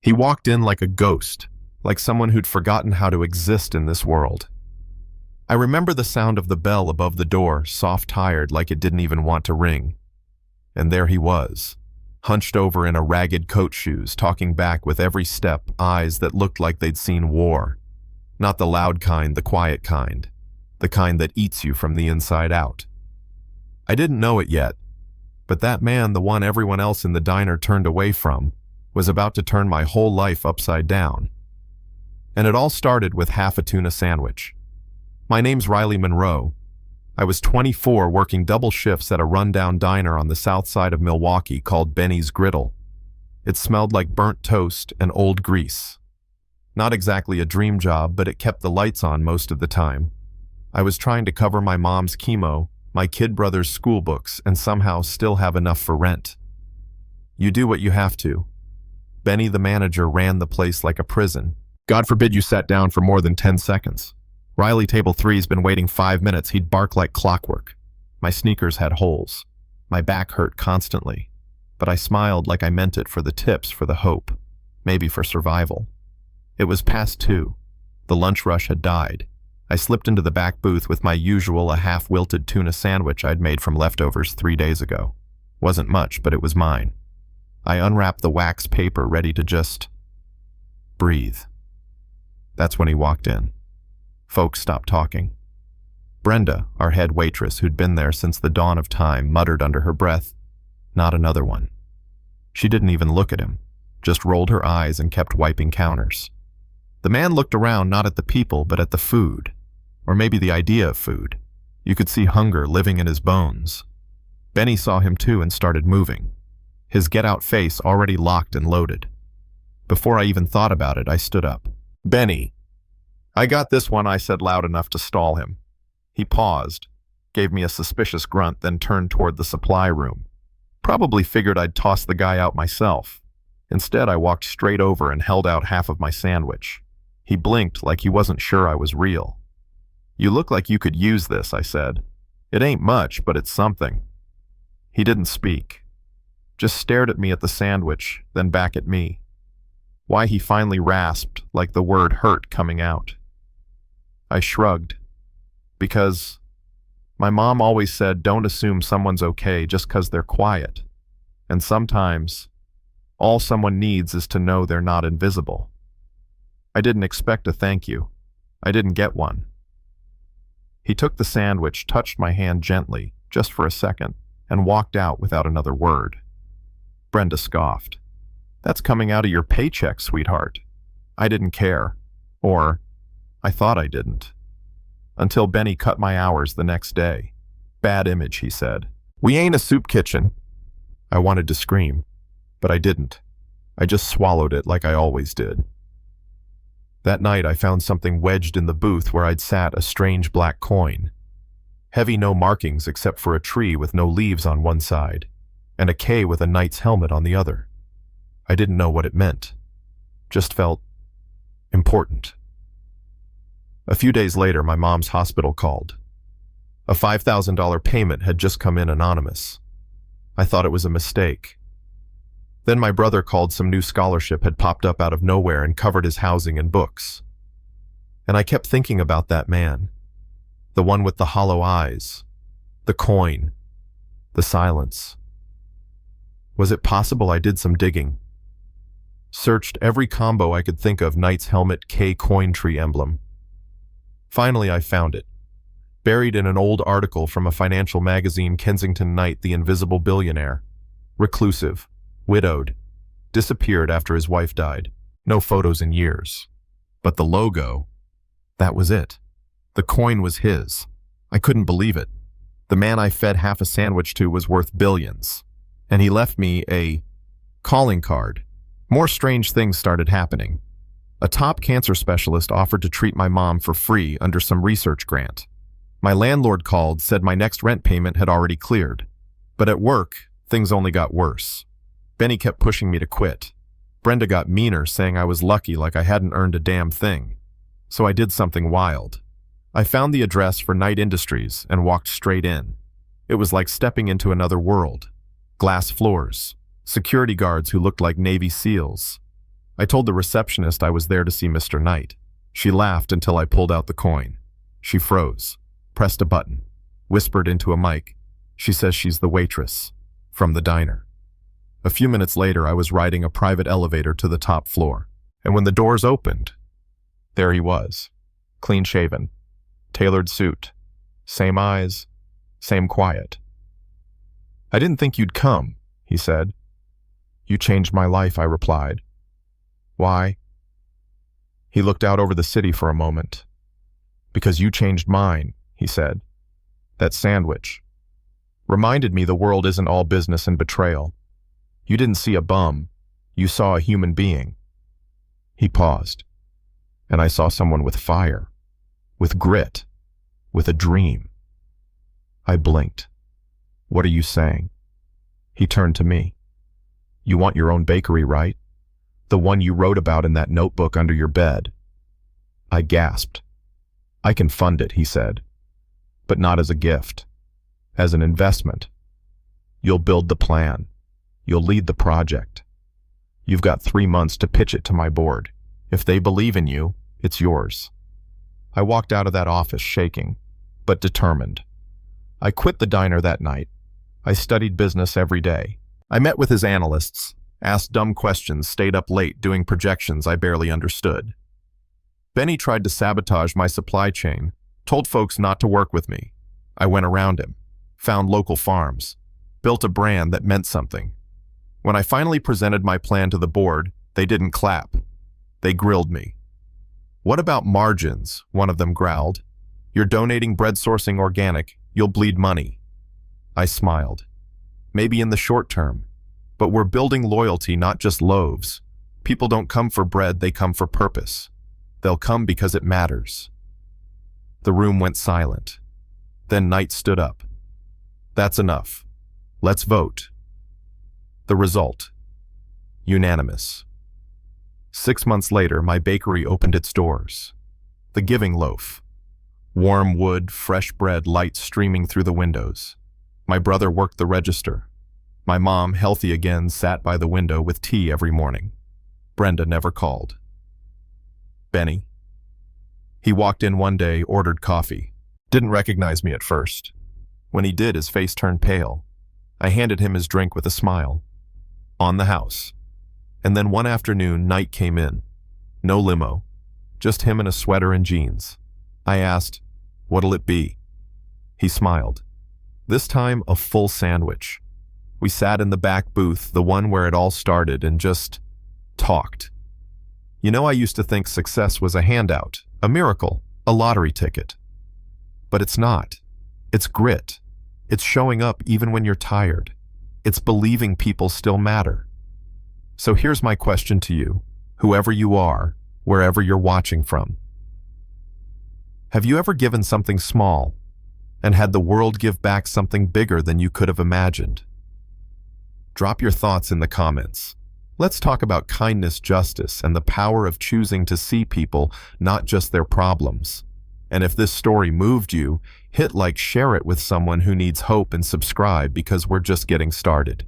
He walked in like a ghost, like someone who'd forgotten how to exist in this world. I remember the sound of the bell above the door, soft-tired like it didn't even want to ring. And there he was, hunched over in a ragged coat shoes, talking back with every step, eyes that looked like they'd seen war. Not the loud kind, the quiet kind. The kind that eats you from the inside out. I didn't know it yet, but that man, the one everyone else in the diner turned away from, was about to turn my whole life upside down. And it all started with half a tuna sandwich. My name's Riley Monroe. I was 24 working double shifts at a rundown diner on the south side of Milwaukee called Benny's Griddle. It smelled like burnt toast and old grease. Not exactly a dream job, but it kept the lights on most of the time. I was trying to cover my mom's chemo, my kid brother's school books, and somehow still have enough for rent. You do what you have to. Benny, the manager, ran the place like a prison. God forbid you sat down for more than 10 seconds. Riley, table 3's been waiting 5 minutes. He'd bark like clockwork. My sneakers had holes. My back hurt constantly. But I smiled like I meant it, for the tips, for the hope. Maybe for survival. It was past 2. The lunch rush had died. I slipped into the back booth with my usual, a half-wilted tuna sandwich I'd made from leftovers 3 days ago. Wasn't much, but it was mine. I unwrapped the wax paper, ready to just breathe. That's when he walked in. Folks stopped talking. Brenda, our head waitress, who'd been there since the dawn of time, muttered under her breath, "Not another one." She didn't even look at him, just rolled her eyes and kept wiping counters. The man looked around, not at the people, but at the food. Or maybe the idea of food. You could see hunger living in his bones. Benny saw him too and started moving. His get-out face already locked and loaded. Before I even thought about it, I stood up. "Benny." "I got this one," I said loud enough to stall him. He paused, gave me a suspicious grunt, then turned toward the supply room. Probably figured I'd toss the guy out myself. Instead, I walked straight over and held out half of my sandwich. He blinked like he wasn't sure I was real. "You look like you could use this," I said. "It ain't much, but it's something." He didn't speak. Just stared at me at the sandwich, then back at me. Why, he finally rasped, like the word hurt coming out. I shrugged. Because my mom always said, don't assume someone's okay just 'cause they're quiet. And sometimes, all someone needs is to know they're not invisible. I didn't expect a thank you. I didn't get one. He took the sandwich, touched my hand gently, just for a second, and walked out without another word. Brenda scoffed. "That's coming out of your paycheck, sweetheart." I didn't care. Or, I thought I didn't. Until Benny cut my hours the next day. "Bad image," he said. "We ain't a soup kitchen." I wanted to scream, but I didn't. I just swallowed it like I always did. That night I found something wedged in the booth where I'd sat, a strange black coin. Heavy, no markings except for a tree with no leaves on one side, and a K with a knight's helmet on the other. I didn't know what it meant. Just felt important. A few days later, my mom's hospital called. A $5,000 payment had just come in anonymous. I thought it was a mistake. Then my brother called some new scholarship had popped up out of nowhere and covered his housing and books. And I kept thinking about that man. The one with the hollow eyes. The coin. The silence. Was it possible I did some digging? Searched every combo I could think of, knight's helmet, K coin tree emblem. Finally, I found it. Buried in an old article from a financial magazine, Kensington Knight, the invisible billionaire. Reclusive. Widowed. Disappeared after his wife died. No photos in years. But the logo, that was it. The coin was his. I couldn't believe it. The man I fed half a sandwich to was worth billions. And he left me a calling card. More strange things started happening. A top cancer specialist offered to treat my mom for free under some research grant. My landlord called, said my next rent payment had already cleared. But at work, things only got worse. Benny kept pushing me to quit. Brenda got meaner, saying I was lucky, like I hadn't earned a damn thing. So I did something wild. I found the address for Knight Industries and walked straight in. It was like stepping into another world. Glass floors. Security guards who looked like Navy SEALs. I told the receptionist I was there to see Mr. Knight. She laughed until I pulled out the coin. She froze, pressed a button, whispered into a mic. She says she's the waitress from the diner. A few minutes later, I was riding a private elevator to the top floor. And when the doors opened, there he was, clean-shaven, tailored suit, same eyes, same quiet. "I didn't think you'd come," he said. "You changed my life," I replied. "Why?" He looked out over the city for a moment. "Because you changed mine," he said. "That sandwich reminded me the world isn't all business and betrayal. You didn't see a bum, you saw a human being." He paused, and I saw someone with fire, with grit, with a dream. I blinked. "What are you saying?" He turned to me. "You want your own bakery, right? The one you wrote about in that notebook under your bed." I gasped. "I can fund it," he said, "but not as a gift, as an investment. You'll build the plan. You'll lead the project. You've got 3 months to pitch it to my board. If they believe in you, it's yours." I walked out of that office shaking, but determined. I quit the diner that night. I studied business every day. I met with his analysts, asked dumb questions, stayed up late doing projections I barely understood. Benny tried to sabotage my supply chain, told folks not to work with me. I went around him, found local farms, built a brand that meant something. When I finally presented my plan to the board, they didn't clap. They grilled me. "What about margins?" one of them growled. "You're donating bread sourcing organic. You'll bleed money." I smiled. "Maybe in the short term, but we're building loyalty, not just loaves. People don't come for bread, they come for purpose. They'll come because it matters." The room went silent. Then Knight stood up. "That's enough. Let's vote." The result: unanimous. 6 months later, my bakery opened its doors. The Giving Loaf. Warm wood, fresh bread, light streaming through the windows. My brother worked the register. My mom, healthy again, sat by the window with tea every morning. Brenda never called. Benny. He walked in one day, ordered coffee. Didn't recognize me at first. When he did, his face turned pale. I handed him his drink with a smile. On the house. And then one afternoon, Knight came in. No limo. Just him in a sweater and jeans. I asked, "What'll it be?" He smiled. This time, a full sandwich. We sat in the back booth, the one where it all started, and just talked. "You know, I used to think success was a handout, a miracle, a lottery ticket. But it's not. It's grit. It's showing up even when you're tired. It's believing people still matter." So here's my question to you, whoever you are, wherever you're watching from. Have you ever given something small and had the world give back something bigger than you could have imagined? Drop your thoughts in the comments. Let's talk about kindness, justice, and the power of choosing to see people, not just their problems. And if this story moved you, hit like, share it with someone who needs hope, and subscribe because we're just getting started.